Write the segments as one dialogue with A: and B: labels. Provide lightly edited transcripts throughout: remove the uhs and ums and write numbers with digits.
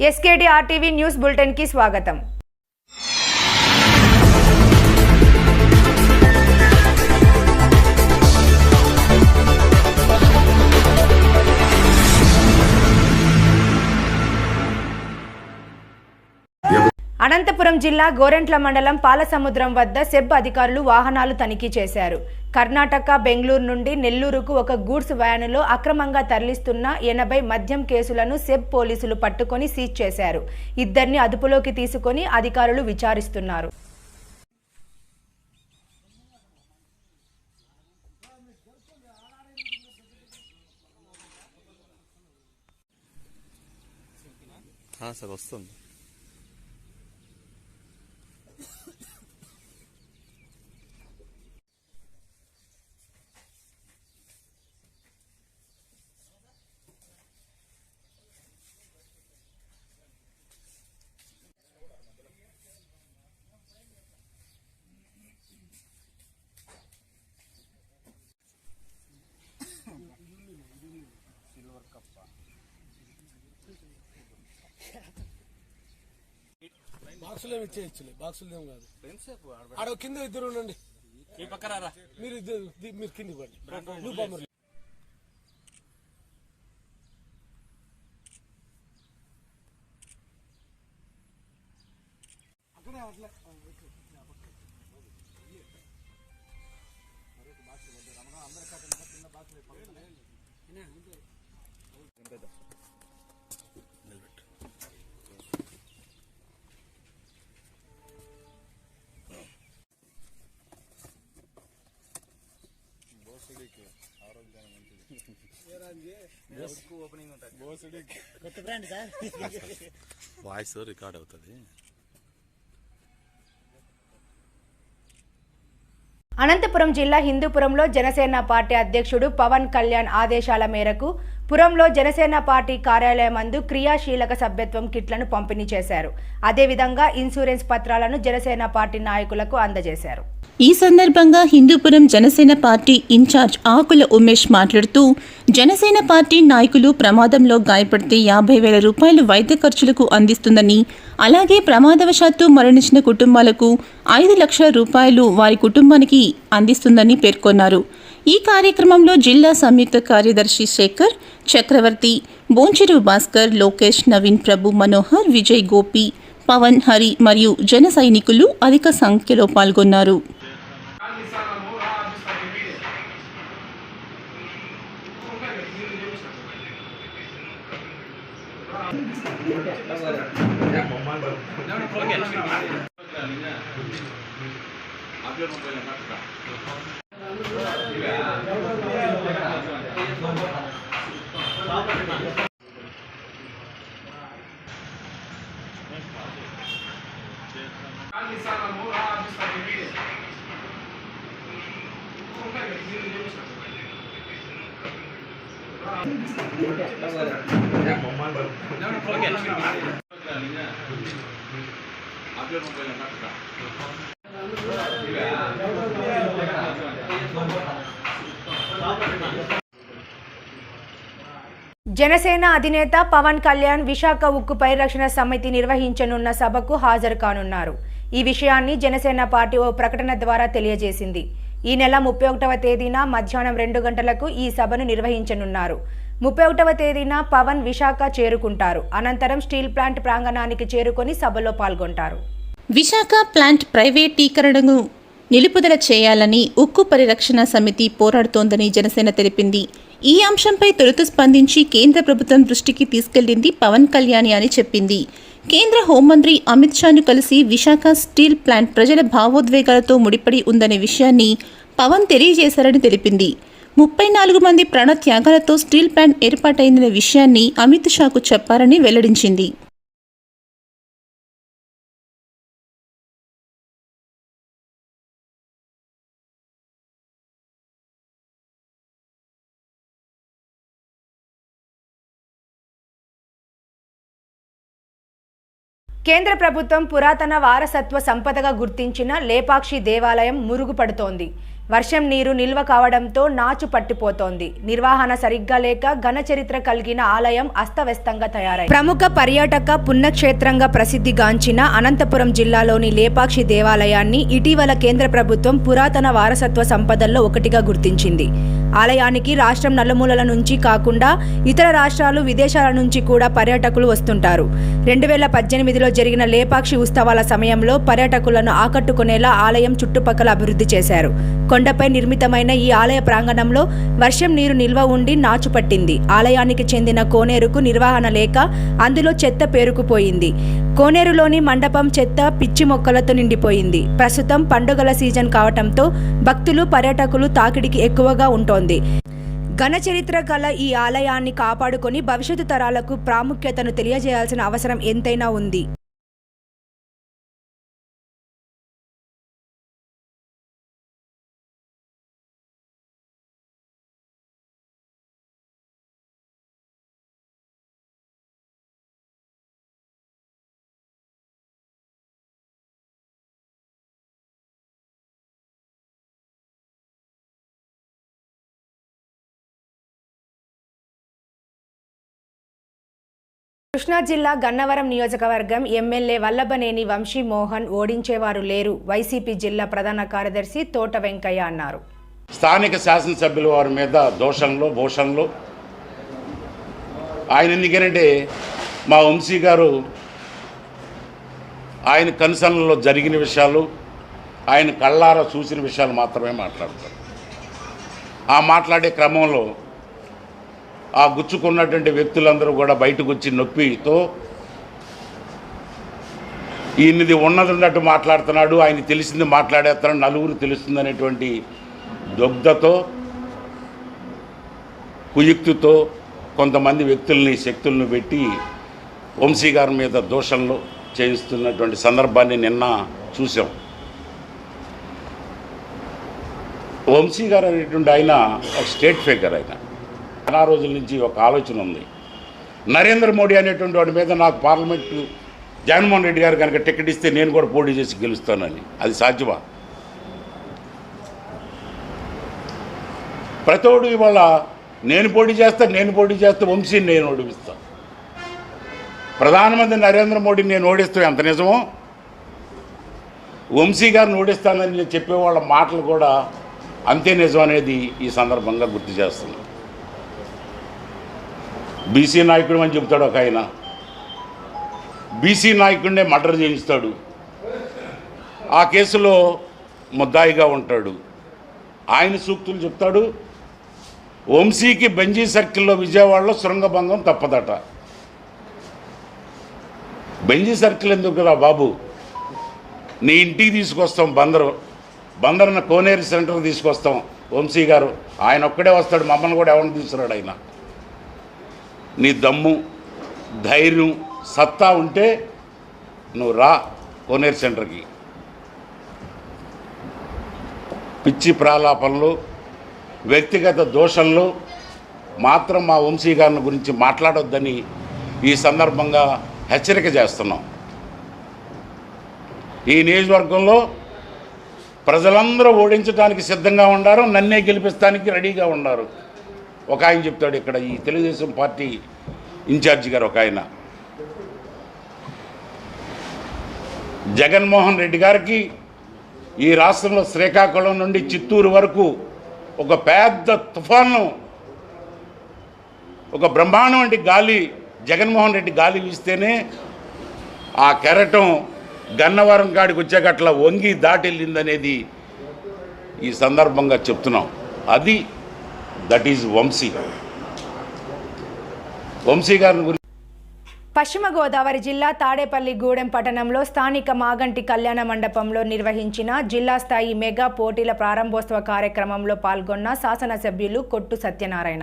A: ఎస్కేటీ RTV news bulletin కి స్వాగతం। అనంతపురం జిల్లా గోరెంట్ల మండలం పాలసముద్రం వద్ద సెబ్ అధికారులు వాహనాలు తనిఖీ చేశారు। కర్ణాటక బెంగళూరు నుండి నెల్లూరుకు ఒక గూడ్స్ వ్యానులో అక్రమంగా తరలిస్తున్న 80 మద్యం కేసులను సెబ్ పోలీసులు పట్టుకొని సీజ్ చేశారు। ఇద్దరిని అదుపులోకి తీసుకొని అధికారులు విచారిస్తున్నారు।
B: బాక్సులు ఇచ్చేయచ్చులే, బాక్సులు ఏం కాదు। ఆడ కింద ఇద్దరు ఉండండి, మీరు కింది పడి నువ్వు బామ్మరు అక్కడే అట్లా
C: వాయిస్ రికార్డ్ అవుతుంది।
A: అనంతపురం జిల్లా హిందూపురంలో జనసేన పార్టీ అధ్యక్షుడు పవన్ కళ్యాణ్ ఆదేశాల మేరకు పురంలో జనసేన పార్టీ కార్యాలయం నందు క్రియాశీలక సభ్యత్వం కిట్లను పంపిణీ చేశారు। అదేవిధంగా ఇన్సూరెన్స్ పత్రాలను జనసేన పార్టీ నాయకులకు అందజేశారు।
D: ఈ సందర్భంగా హిందూపురం జనసేన పార్టీ ఇన్ఛార్జ్ ఆకుల ఉమేష్ మాట్లాడుతూ జనసేన పార్టీ నాయకులు ప్రమాదంలో గాయపడితే 50,000 రూపాయలు వైద్య ఖర్చులకు అందిస్తుందని, అలాగే ప్రమాదవశాత్తు మరణించిన కుటుంబాలకు 5 లక్షల రూపాయలు వారి కుటుంబానికి అందిస్తుందని పేర్కొన్నారు। ఈ కార్యక్రమంలో జిల్లా సంయుక్త కార్యదర్శి శేఖర్, చక్రవర్తి, బోంచెరు భాస్కర్, లోకేష్, నవీన్, ప్రభు, మనోహర్, విజయ్, గోపి, పవన్, హరి మరియు జన సైనికులు అధిక సంఖ్యలో పాల్గొన్నారు।
A: జనసేన అధినేత పవన్ కళ్యాణ్ విశాఖ ఉక్కు పరిరక్షణ సమితి నిర్వహించనున్న సభకు హాజరు కానున్నారు। ఈ విషయాన్ని జనసేన పార్టీ ఓ ప్రకటన ద్వారా తెలియజేసింది। ఈ నెల 31వ తేదీన మధ్యాహ్నం 2 గంటలకు ఈ సభను నిర్వహించనున్నారు। 31వ తేదీన పవన్ విశాఖ చేరుకుంటారు। అనంతరం స్టీల్ ప్లాంట్ ప్రాంగణానికి చేరుకొని సభలో పాల్గొంటారు।
D: విశాఖ ప్లాంట్ ప్రైవేటీకరణను నిలుపుదల చేయాలని ఉక్కు పరిరక్షణ సమితి పోరాడుతోందని జనసేన తెలిపింది। ఈ అంశంపై తొలుత స్పందించి కేంద్ర ప్రభుత్వం దృష్టికి తీసుకెళ్లింది పవన్ కళ్యాణ్ అని చెప్పింది। కేంద్ర హోంమంత్రి అమిత్ షాను కలిసి విశాఖ స్టీల్ ప్లాంట్ ప్రజల భావోద్వేగాలతో ముడిపడి ఉందనే విషయాన్ని పవన్ తెలియజేశారని తెలిపింది। 34 మంది ప్రాణత్యాగాలతో స్టీల్ ప్లాంట్ ఏర్పాటైందనే విషయాన్ని అమిత్ షాకు చెప్పారని వెల్లడించింది।
A: కేంద్ర ప్రభుత్వం పురాతన వారసత్వ సంపదగా గుర్తించిన లేపాక్షి దేవాలయం మురుగుపడుతోంది। వర్షం నీరు నిల్వ కావడంతో నాచు పట్టిపోతోంది. నిర్వహణ సరిగ్గా లేక ఘన చరిత్ర కలిగిన ఆలయం అస్తవ్యస్తంగా తయారైంది. ప్రముఖ పర్యాటక పుణ్యక్షేత్రంగా ప్రసిద్ధిగాంచిన అనంతపురం జిల్లాలోని లేపాక్షి దేవాలయాన్ని ఇటీవల కేంద్ర ప్రభుత్వం పురాతన వారసత్వ సంపదల్లో ఒకటిగా గుర్తించింది. ఆలయానికి రాష్ట్రం నలుమూలల నుంచి కాకుండా ఇతర రాష్ట్రాలు, విదేశాల నుంచి కూడా పర్యాటకులు వస్తుంటారు. 2018లో జరిగిన లేపాక్షి ఉత్సవాల సమయంలో పర్యాటకులను ఆకట్టుకునేలా ఆలయం చుట్టుపక్కల అభివృద్ధి చేశారు. కొండపై నిర్మితమైన ఈ ఆలయ ప్రాంగణంలో వర్షం నీరు నిల్వ ఉండి నాచు పట్టింది. ఆలయానికి చెందిన కోనేరుకు నిర్వహణ లేక అందులో చెత్త పేరుకుపోయింది. కోనేరులోని మండపం చెత్త, పిచ్చి మొక్కలతో నిండిపోయింది. ప్రస్తుతం పండుగల సీజన్ కావటంతో భక్తులు, పర్యాటకులు తాకిడికి ఎక్కువగా ఉంటోంది. ఘన చరిత్ర గల ఈ ఆలయాన్ని కాపాడుకొని భవిష్యత్తు తరాలకు ప్రాముఖ్యతను తెలియజేయాల్సిన అవసరం ఎంతైనా ఉంది. కృష్ణా జిల్లా గన్నవరం నియోజకవర్గం ఎమ్మెల్యే వల్లభనేని వంశీ మోహన్ ఓడించేవారు లేరు, వైసీపీ జిల్లా ప్రధాన కార్యదర్శి తోట వెంకయ్య అన్నారు.
E: స్థానిక శాసనసభ్యుల వారి మీద భూషణలు ఆయన ఎందుకంటే మా వంశీ గారు ఆయన కన్సర్న్లో జరిగిన విషయాలు, ఆయన కళ్ళారా చూసిన విషయాలు మాత్రమే మాట్లాడతారు. ఆ మాట్లాడే క్రమంలో ఆ గుచ్చుకున్నటువంటి వ్యక్తులందరూ కూడా బయటకు వచ్చి నొప్పితో ఈయనది ఉన్నది ఉన్నట్టు మాట్లాడుతున్నాడు, ఆయన తెలిసింది మాట్లాడేస్తున్నాడు, నలుగురు తెలుస్తుంది అనేటువంటి దొగ్ధతో, కుయుక్తితో కొంతమంది వ్యక్తుల్ని, శక్తులను పెట్టి వంశీ గారి మీద దోషంలో చేయిస్తున్నటువంటి సందర్భాన్ని నిన్న చూసాం. వంశీ గారు అనేటువంటి ఆయన ఒక స్టేట్ ఫిగర్. ఆయన చాలా రోజుల నుంచి ఒక ఆలోచన ఉంది. నరేంద్ర మోడీ అనేటువంటి వాడి మీద నాకు పార్లమెంటు జగన్మోహన్ రెడ్డి గారు కనుక టికెట్ ఇస్తే నేను కూడా పోటీ చేసి గెలుస్తానని. అది సాధ్యమా? ప్రతోడు ఇవాళ నేను పోటీ చేస్తే వంశీని నేను ఓడిపిస్తాను. ప్రధానమంత్రి నరేంద్ర మోడీని నేను ఓడిస్తే ఎంత నిజమో, వంశీ గారిని ఓడిస్తానని చెప్పేవాళ్ళ మాటలు కూడా అంతే నిజం అనేది ఈ సందర్భంగా గుర్తు చేస్తున్నాను. బీసీ నాయకుడు అని చెప్తాడు ఒక ఆయన, బీసీ నాయకుడినే మర్డర్ చేయిస్తాడు, ఆ కేసులో ముద్దాయిగా ఉంటాడు. ఆయన సూక్తులు చెప్తాడు. వంశీకి బెంజీ సర్కిల్లో విజయవాడలో శృంగభంగం తప్పదట. బెంజీ సర్కిల్ ఎందుకు రా బాబు, నీ ఇంటికి తీసుకొస్తాం, బందర్న కోనేరు సెంటర్కి తీసుకొస్తాం. వంశీ గారు ఆయన ఒక్కడే వస్తాడు, మమ్మల్ని కూడా ఎవరిని తీసుకురాడు. ఆయన నీ దమ్ము, ధైర్యం, సత్తా ఉంటే నువ్వు రా కోనేరు సెంటర్కి. పిచ్చి ప్రాలాపనలు, వ్యక్తిగత దోషంలో మాత్రం మా వంశీ గారిని గురించి మాట్లాడొద్దని ఈ సందర్భంగా హెచ్చరిక చేస్తున్నాం. ఈ నియోజకవర్గంలో ప్రజలందరూ ఓడించడానికి సిద్ధంగా ఉన్నారు, నన్నే గెలిపిస్తానికి రెడీగా ఉన్నారు. ఒక ఆయన చెప్తాడు, ఇక్కడ ఈ తెలుగుదేశం పార్టీ ఇన్ఛార్జి గారు ఒక ఆయన, జగన్మోహన్ రెడ్డి గారికి ఈ రాష్ట్రంలో శ్రీకాకుళం నుండి చిత్తూరు వరకు ఒక పెద్ద తుఫాను, ఒక బ్రహ్మాండం వంటి గాలి జగన్మోహన్ రెడ్డి గాలి వీస్తేనే ఆ కెరటం గన్నవరం కాడికి వచ్చేకట్లా వంగి దాటెళ్ళిందనేది ఈ సందర్భంగా చెప్తున్నాం. అది దట్ ఈజ్ వంశీ గారిని గురించి.
A: పశ్చిమ గోదావరి జిల్లా తాడేపల్లిగూడెం పట్టణంలో స్థానిక మాగంటి కళ్యాణ మండపంలో నిర్వహించిన జిల్లా స్థాయి మెగా పోటీల ప్రారంభోత్సవ కార్యక్రమంలో పాల్గొన్న శాసనసభ్యులు కొట్టు సత్యనారాయణ.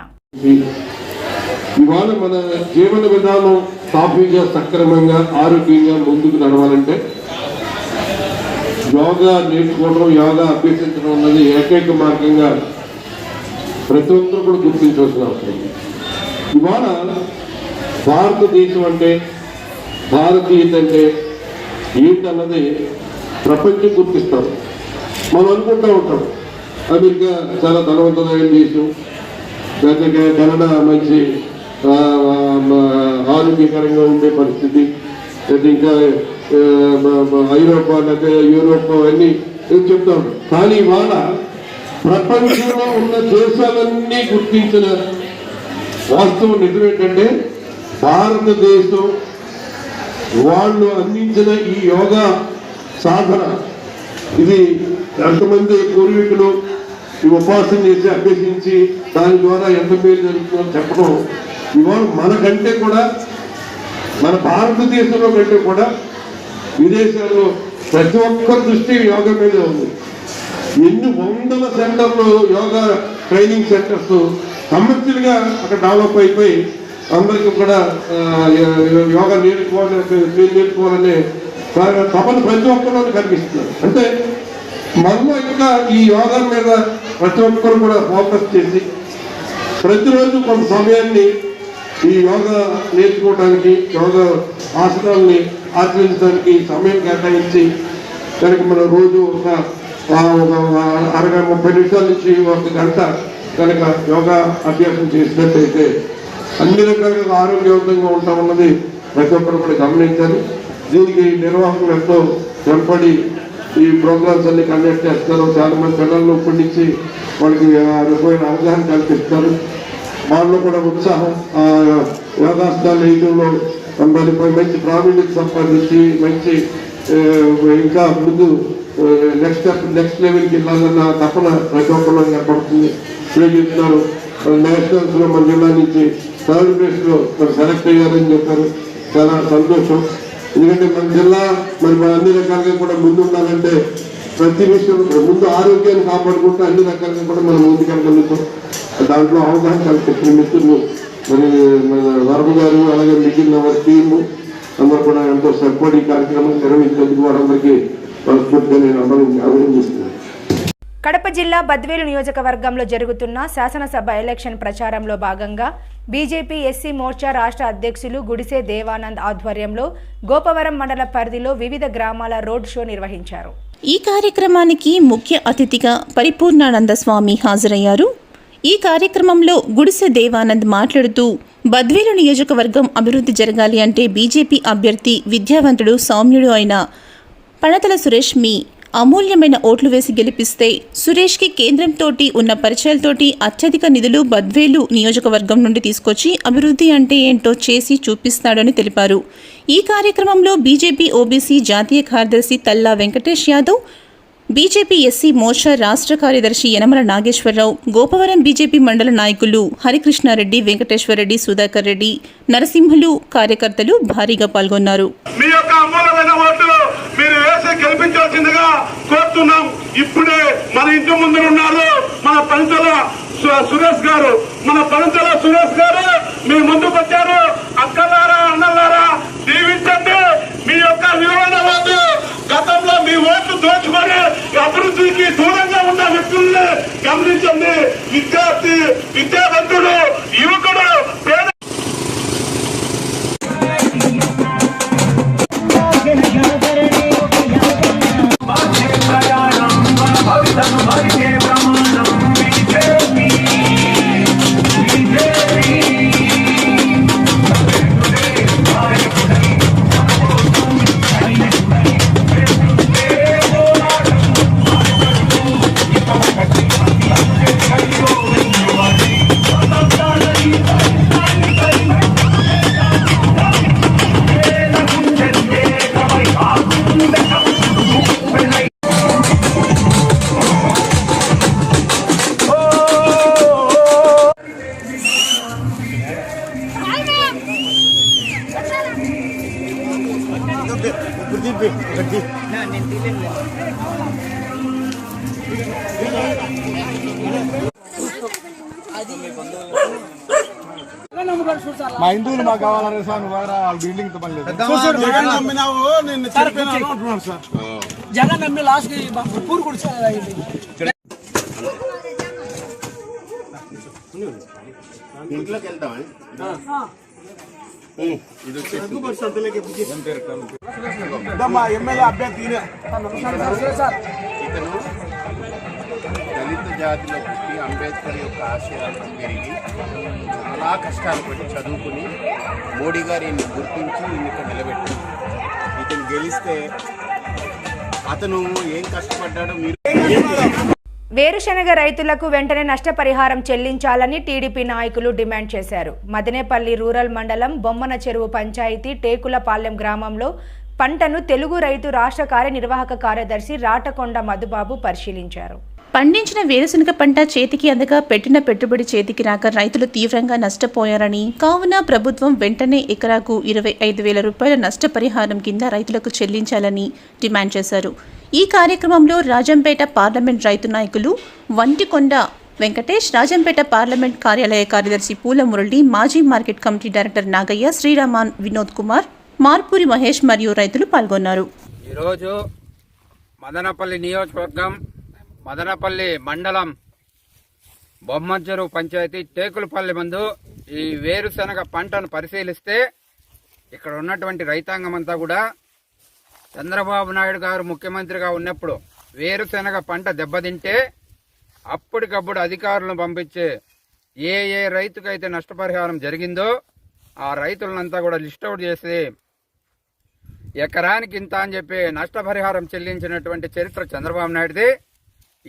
F: ఇవాళ మన జీవన విధానం సాఫీగా, సక్రమంగా, ఆరోగ్యంగా ముందుకు నడవాలంటే యోగా నేర్చుకోవడం, యోగా అభ్యసించడం అన్నది ఏకైక మార్గంగా ప్రతి ఒక్కరు కూడా గుర్తించవలసిన అవసరం. ఇవాళ భారతదేశం అంటే, భారతీయత అంటే ఏంటన్నది ప్రపంచం గుర్తిస్తాం. మనం అనుకుంటూ ఉంటాం అమెరికా చాలా ధనవంతమైన దేశం, లేకపోతే కెనడా మంచి ఆరోగ్యకరంగా ఉండే పరిస్థితి, లేదా ఇంకా ఐరోపా లేకపోతే యూరోప్ అన్నీ చెప్తా ఉంటాం. కానీ ఇవాళ ప్రపంచంలో ఉన్న దేశాలన్నీ గుర్తించిన వాస్తవం నిజమేంటంటే భారతదేశం వాళ్ళు అందించిన ఈ యోగా సాధన, ఇది ఎంతమంది పూర్వీకులు ఈ ఉపాసన చేసి అభ్యసించి దాని ద్వారా ఎంత పేరు జరుగుతుందో చెప్పడం ఇవాళ మనకంటే కూడా, మన భారతదేశంలో కంటే కూడా విదేశాల్లో ప్రతి ఒక్కరి దృష్టి యోగా మీద ఉంది. ఎన్ని వందల సెంటర్లు, యోగా ట్రైనింగ్ సెంటర్స్ కమర్షియల్గా అక్కడ డెవలప్ అయిపోయి అందరికీ కూడా యోగా నేర్చుకోవాలనే తపన ప్రతి ఒక్కరిలో కనిపిస్తున్నారు. అంటే మనలో ఇంకా ఈ యోగా మీద ప్రతి ఒక్కరు కూడా ఫోకస్ చేసి ప్రతిరోజు కొంత సమయాన్ని ఈ యోగా నేర్చుకోవడానికి, యోగా ఆసనాలని ఆచరించడానికి సమయం కేటాయించి దానికి మనం రోజు ఒక 30 నిమిషాల నుంచి 1 గంట కనుక యోగా అభ్యాసం చేసినట్టయితే అన్ని రకాలుగా ఆరోగ్యవంతంగా ఉంటామన్నది ప్రతి ఒక్కరు కూడా గమనించాలి. దీనికి నిర్వాహకులు ఎంతో వెంపడి ఈ ప్రోగ్రామ్స్ అన్ని కండక్ట్ చేస్తారు. చాలా మంది పిల్లలను ఇప్పటి నుంచి వాళ్ళకి రకమైన అవగాహన కల్పిస్తారు. వాళ్ళలో కూడా ఉత్సాహం, యోగాసనాలు వేయడంలో మంచి ప్రావీణ్యత సంపాదించి మంచి ఇంకా ముందు నెక్స్ట్ లెవెల్కి వెళ్ళాలన్న తపన ప్రతి ఒక్కరిలో ఏర్పడుతుంది. ఇప్పుడే చెప్తున్నారు నేషనల్స్లో మన జిల్లా నుంచి 3rd ప్లేస్లో సెలెక్ట్ అయ్యారని చెప్పారు. చాలా సంతోషం. ఎందుకంటే మన జిల్లా మరి అన్ని రకాలుగా కూడా ముందు ఉండాలంటే ప్రతి విషయం ముందు ఆరోగ్యాన్ని కాపాడుకుంటూ అన్ని రకాలుగా కూడా మనం ముందుకెళ్ళగలుగుతాం. దాంట్లో అవగాహన కల్పిస్తున్న మిత్రులు మరి వర్మ గారు, అలాగే మిగిలిన వారి టీము అందరూ కూడా ఎంతో సపోర్ట్ ఈ కార్యక్రమం నిర్వహించినందుకు వారందరికీ మనస్ఫూర్తిగా నేను అభినందిస్తున్నాను.
A: కడప జిల్లా బద్వేలు నియోజకవర్గంలో జరుగుతున్న శాసనసభ ఎలక్షన్ ప్రచారంలో భాగంగా బీజేపీ ఎస్సీ మోర్చా రాష్ట్ర అధ్యక్షులు గుడిసె దేవానంద్ ఆధ్వర్యంలో గోపవరం మండల పరిధిలో వివిధ గ్రామాల రోడ్ షో నిర్వహించారు.
D: ఈ కార్యక్రమానికి ముఖ్య అతిథిగా పరిపూర్ణానంద స్వామి హాజరయ్యారు. ఈ కార్యక్రమంలో గుడిసె దేవానంద్ మాట్లాడుతూ బద్వేలు నియోజకవర్గం అభివృద్ధి జరగాలి అంటే బీజేపీ అభ్యర్థి విద్యావంతుడు, సౌమ్యుడు అయిన పణతల సురేష్ మీ అమూల్యమైన ఓట్లు వేసి గెలిపిస్తే సురేష్కి కేంద్రంతోటి ఉన్న పరిచయాలతోటి అత్యధిక నిధులు బద్వేలు నియోజకవర్గం నుండి తీసుకొచ్చి అభివృద్ధి అంటే ఏంటో చేసి చూపిస్తాడని తెలిపారు. ఈ కార్యక్రమంలో బీజేపీ ఓబీసీ జాతీయ కార్యదర్శి తల్లా వెంకటేష్ యాదవ్, బీజేపీ ఎస్సీ మోర్చా రాష్ట్ర కార్యదర్శి యనమల నాగేశ్వరరావు, గోపవరం బీజేపీ మండల నాయకులు హరికృష్ణారెడ్డి, వెంకటేశ్వరరెడ్డి, సుధాకర్ రెడ్డి, నరసింహులు కార్యకర్తలు భారీగా పాల్గొన్నారు.
G: మీ యొక్క అమూల్యమైన ఓట్లు మీరు వేసి గెలిపించాల్సిందిగా కోరుతున్నాం. ఇప్పుడే మన ఇంటి ముందు ఉన్నారు మన పంచల సురేష్ గారు. మన పంచల సురేష్ గారు మీ ముందుకు వచ్చారు. అక్కలారా, అన్నలారా దీవించండి. మీ యొక్క విలువైన ఓటు, గతంలో మీ ఓట్లు దోచుకొని అభివృద్ధికి దూరంగా ఉన్న వ్యక్తుల్ని గమనించండి. విద్యార్థి, విద్యావంతుడు, యువకుడు, పేద
H: మా హిందువులు మాకు కావాలనే సార్ నువ్వు బిల్డింగ్ తో పని లేదు.
B: జగన్ నమ్మినావు, నిన్ను చనిపోయినాను అంటున్నాడు సార్.
I: జగన్ నమ్మి లాస్ట్ కి పూర్ కూడా
H: ఇంట్లోకి వెళ్తామా
B: మా ఎమ్మెల్యే అభ్యర్థి
J: దళిత జాతిలో పుట్టి అంబేద్కర్ యొక్క ఆశయాలను పెరిగి చాలా కష్టాలు పడి చదువుకుని మోడీ గారు ఈయన్ని గుర్తించి ఈయన ఇక్కడ నిలబెట్టారు. ఇతను గెలిస్తే అతను ఏం కష్టపడ్డాడో మీరు.
A: వేరుశనగ రైతులకు వెంటనే నష్టపరిహారం చెల్లించాలని టీడీపీ నాయకులు డిమాండ్ చేశారు. మదనేపల్లి రూరల్ మండలం బొమ్మన చెరువు పంచాయతీ టేకులపాలెం గ్రామంలో పంటను తెలుగు రైతు రాష్ట్ర కార్యనిర్వాహక కార్యదర్శి రాటకొండ మధుబాబు పరిశీలించారు.
D: పండించిన వేరుశనగ పంట చేతికి అందగా పెట్టిన పెట్టుబడి చేతికి రాక రైతులు తీవ్రంగా నష్టపోయారని, కావున ప్రభుత్వం వెంటనే ఎకరాకు 25,000 రూపాయల నష్టపరిహారం కింద రైతులకు చెల్లించాలని డిమాండ్ చేశారు. ఈ కార్యక్రమంలో రాజంపేట పార్లమెంట్ రైతు నాయకులు వంటికొండ వెంకటేష్, రాజంపేట పార్లమెంట్ కార్యాలయ కార్యదర్శి పూల మురళి, మాజీ market committee director Nagayya, Sriraman, Vinod Kumar, Marpuri Mahesh మరియు రైతులు పాల్గొన్నారు.
K: ఈరోజు మదనపల్లి నియోజకవర్గం, మదనపల్లి మండలం, బొమ్మచెరువు పంచాయతీ టేకులపల్లి మందు ఈ వేరుశనగ పంటను పరిశీలిస్తే ఇక్కడ ఉన్నటువంటి రైతాంగం అంతా కూడా చంద్రబాబు నాయుడు గారు ముఖ్యమంత్రిగా ఉన్నప్పుడు వేరుశనగ పంట దెబ్బతింటే అప్పటికప్పుడు అధికారులను పంపించి ఏ రైతుకైతే నష్టపరిహారం జరిగిందో ఆ రైతులనంతా కూడా లిస్ట్ అవుట్ చేసి ఎకరానికి ఇంత అని చెప్పి నష్టపరిహారం చెల్లించినటువంటి చరిత్ర చంద్రబాబు నాయుడుది.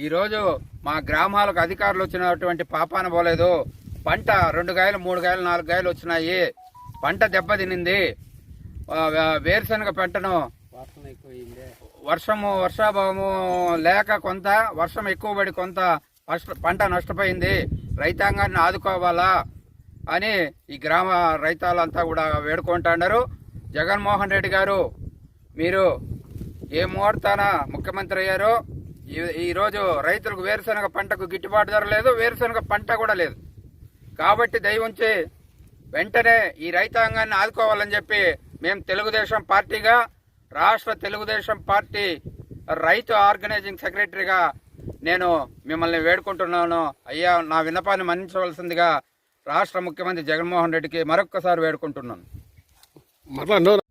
K: ఈరోజు మా గ్రామాలకు అధికారులు వచ్చినటువంటి పాపాన పోలేదు. పంట 2 గాయలు 3 గాయలు 4 గాయలు వచ్చినాయి, పంట దెబ్బతినింది. వేరుశనగ పంటను వర్షాభావము లేక కొంత వర్షం ఎక్కువ పడి కొంత పంట నష్టపోయింది, రైతాంగాన్ని ఆదుకోవాలా అని ఈ గ్రామ రైతాలంతా కూడా వేడుకుంటున్నారు. జగన్మోహన్ రెడ్డి గారు మీరు ఏ ముహూర్తాన ముఖ్యమంత్రి అయ్యారో ఈరోజు రైతులకు వేరుశనగ పంటకు గిట్టుబాటు ధర లేదు, వేరుశనగ పంట కూడా లేదు. కాబట్టి దయవుంచి వెంటనే ఈ రైతాంగాన్ని ఆదుకోవాలని చెప్పి మేము తెలుగుదేశం పార్టీగా, రాష్ట్ర తెలుగుదేశం పార్టీ రైతు ఆర్గనైజింగ్ సెక్రటరీగా నేను మిమ్మల్ని వేడుకుంటున్నాను. అయ్యా, నా విన్నపాన్ని మన్నించవలసిందిగా రాష్ట్ర ముఖ్యమంత్రి జగన్మోహన్ రెడ్డికి మరొక్కసారి వేడుకుంటున్నాను.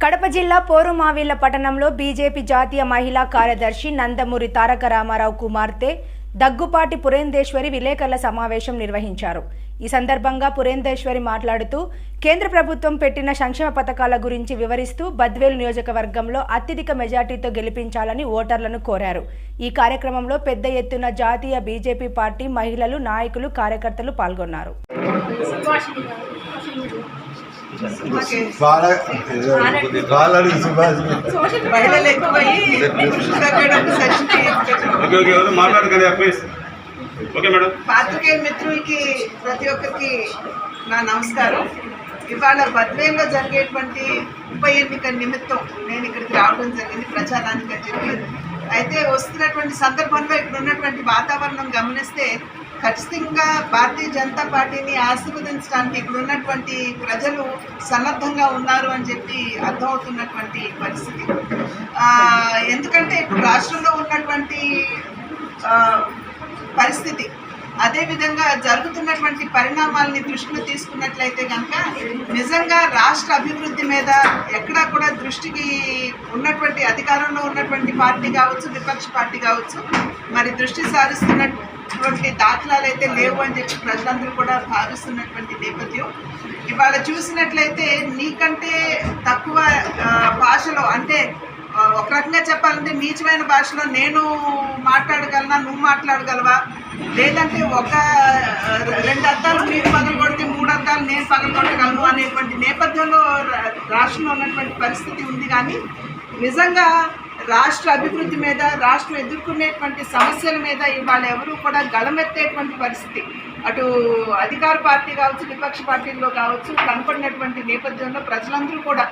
A: కడప జిల్లా పోరుమావిళ్ల పట్టణంలో బీజేపీ జాతీయ మహిళా కార్యదర్శి నందమూరి తారక రామారావు కుమార్తె దగ్గుపాటి పురేందేశ్వరి విలేకరుల సమావేశం నిర్వహించారు. ఈ సందర్భంగా పురేందేశ్వరి మాట్లాడుతూ కేంద్ర ప్రభుత్వం పెట్టిన సంక్షేమ పథకాల గురించి వివరిస్తూ బద్వేలు నియోజకవర్గంలో అత్యధిక మెజార్టీతో గెలిపించాలని ఓటర్లను కోరారు. ఈ కార్యక్రమంలో పెద్ద ఎత్తున జాతీయ బీజేపీ పార్టీ మహిళలు, నాయకులు, కార్యకర్తలు పాల్గొన్నారు.
L: పాత్రికేయ మిత్రులకి ప్రతి ఒక్కరికి నా నమస్కారం. ఇవాళ బద్వేల్లో జరిగేటువంటి ఉప ఎన్నిక నిమిత్తం నేను ఇక్కడికి రావడం జరిగింది ప్రచారానికి అని చెప్పి. అయితే వస్తున్నటువంటి సందర్భంలో ఇక్కడ ఉన్నటువంటి వాతావరణం గమనిస్తే ఖచ్చితంగా భారతీయ జనతా పార్టీని ఆశీర్వదించడానికి ఇక్కడ ఉన్నటువంటి ప్రజలు సన్నద్ధంగా ఉన్నారు అని చెప్పి అర్థమవుతున్నటువంటి పరిస్థితి. ఎందుకంటే ఇప్పుడు రాష్ట్రంలో ఉన్నటువంటి పరిస్థితి, అదేవిధంగా జరుగుతున్నటువంటి పరిణామాలని దృష్టిలో తీసుకున్నట్లయితే కనుక నిజంగా రాష్ట్ర అభివృద్ధి మీద ఎక్కడా కూడా దృష్టికి ఉన్నటువంటి అధికారంలో ఉన్నటువంటి పార్టీ కావచ్చు, విపక్ష పార్టీ కావచ్చు, మరి దృష్టి సారిస్తున్నటువంటి దాఖలాలు అయితే లేవు అని చెప్పి ప్రజలందరూ కూడా భావిస్తున్నటువంటి నేపథ్యం. ఇవాళ చూసినట్లయితే నీకంటే తక్కువ భాషలో, అంటే ఒక రకంగా చెప్పాలంటే నీచమైన భాషలో నేను మాట్లాడగలనా, నువ్వు మాట్లాడగలవా, లేదంటే ఒక 2 అర్థాలు మీరు పగలు కొడితే 3 అర్థాలు నేను పగలు కొట్టగలను అనేటువంటి నేపథ్యంలో రాష్ట్రంలో ఉన్నటువంటి పరిస్థితి ఉంది. కానీ నిజంగా రాష్ట్ర అభివృద్ధి మీద, రాష్ట్రం ఎదుర్కొనేటువంటి సమస్యల మీద ఇవాళ ఎవరు కూడా గళమెత్తేటువంటి పరిస్థితి అటు అధికార పార్టీ కావచ్చు, విపక్ష పార్టీల్లో కావచ్చు కనపడినటువంటి నేపథ్యంలో ప్రజలందరూ కూడా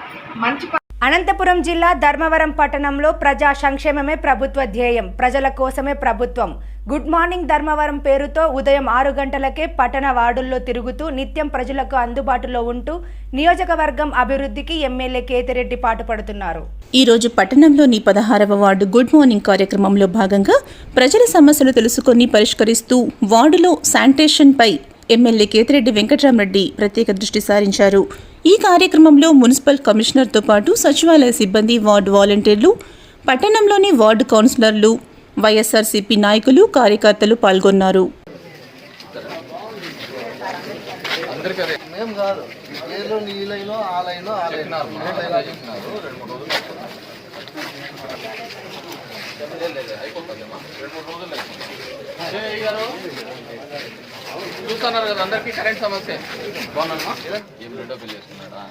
L: మంచి.
A: అనంతపురం జిల్లా ధర్మవరం పట్టణంలో ప్రజా సంక్షేమమే ప్రభుత్వ ధ్యేయం, ప్రజల కోసమే ప్రభుత్వం. గుడ్ మార్నింగ్ ధర్మవరం పేరుతో ఉదయం 6 గంటలకే పట్టణ వార్డుల్లో తిరుగుతూ నిత్యం ప్రజలకు అందుబాటులో ఉంటూ నియోజకవర్గం అభివృద్ధికి ఎమ్మెల్యే కేతిరెడ్డి పాటుపడుతున్నారు.
D: ఈ రోజు పట్టణంలోని 16వ వార్డు గుడ్ మార్నింగ్ కార్యక్రమంలో భాగంగా ప్రజల సమస్యలు తెలుసుకొని పరిష్కరిస్తూ వార్డులో శానిటేషన్పై ఎమ్మెల్యే కేతిరెడ్డి వెంకటరామరెడ్డి ప్రత్యేక దృష్టి సారించారు. ఈ కార్యక్రమంలో మున్సిపల్ కమిషనర్తో పాటు సచివాలయ సిబ్బంది, వార్డు వాలంటీర్లు, పట్టణంలోని వార్డు కౌన్సిలర్లు, వైఎస్ఆర్సీపీ నాయకులు కార్యకర్తలు పాల్గొన్నారు.
H: మేము కాదు ఏదో నీ లైనో ఆ లైనో ఆ లైన్
K: చూస్తున్నారు కదా అందరికీ కరెంట్ సమస్య. బాగున్నా ఏం రెండో బిల్ చేసుకున్నారా?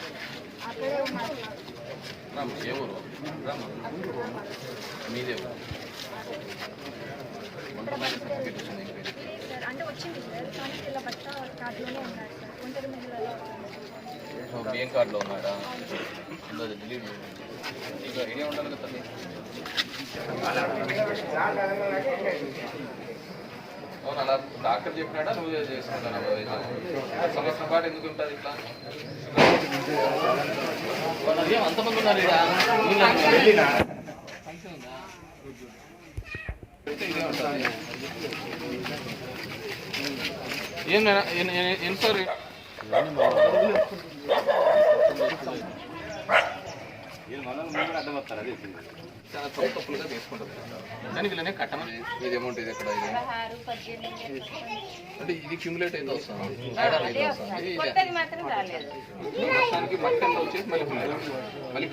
K: ఏ ఊరు మీదే ఊరు? సర్టిఫికేట్ వచ్చింది బియ్యం కార్డులో ఉన్నాడా? డిలీట్ ఇక ఐడియా ఉండాలి కదా తల్లి. అవును, అలా డాక్టర్ చెప్పినాడా నువ్వు చేసుకుంటాను? సంవత్సరం పాటు ఎందుకు ఉంటుంది ఇట్లా? ఏం అంతమంది ఉన్నారు ఇక ఏం సార్ చాలా తప్పులుగా తీసుకుంటారు కానీ వీళ్ళనే కట్టమని. ఇది అమౌంట్ ఇది ఎక్కడ అంటే ఇది క్యూములేట్ అయితే వస్తుంది మట్టి వచ్చేసి మళ్ళీ